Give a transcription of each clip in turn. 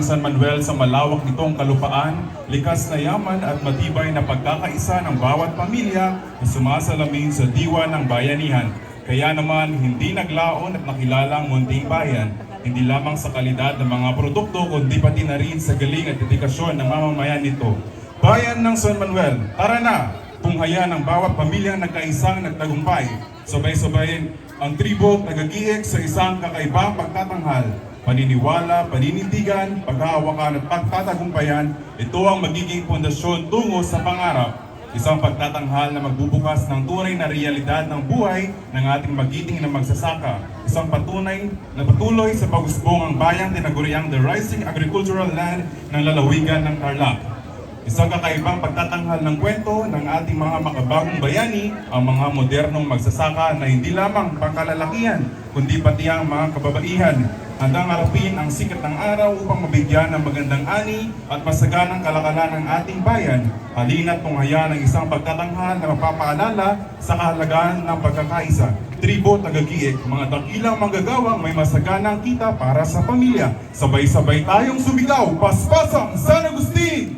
San Manuel sa malawak nitong kalupaan, likas na yaman at matibay na pagkakaisa ng bawat pamilya na sumasalamin sa diwa ng bayanihan. Kaya naman hindi naglaon at nakilala ang munting bayan, hindi lamang sa kalidad ng mga produkto kundi pati na rin sa galing at dedikasyon ng mamamayan nito. Bayan ng San Manuel, tara na! Tunghayan ng bawat pamilyang nagkaisang nagtagumpay. Sabay-sabayin ang tribo nagagiik sa isang kakaibang pagtatanghal. Paniniwala, paninindigan, paghahawakan at pagtatagumpayan, ito ang magiging pundasyon tungo sa pangarap. Isang pagtatanghal na magbubukas ng tunay na realidad ng buhay ng ating magiting na magsasaka. Isang patunay na patuloy sa pag-usbong ang bayang tinaguriang The Rising Agricultural Land ng lalawigan ng Tarlac. Isang kakaibang pagtatanghal ng kwento ng ating mga makabagong bayani, ang mga modernong magsasaka na hindi lamang pangkalalakihan, kundi pati ang mga kababaihan, handang harapin ang sikat ng araw upang mabigyan ng magandang ani at masaganang kalakalan ng ating bayan. Halina't tunghayan ang isang pagtatanghal na mapapaalala sa kahalagaan ng pagkakaisa. Tribo Tagagiik, mga dakilang manggagawang may masaganang kita para sa pamilya. Sabay-sabay tayong sumigaw, Paspasang San Agustin!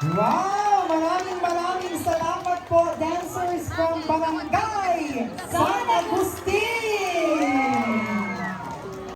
Wow! Maraming salamat po, dancers from Barangay San Agustin!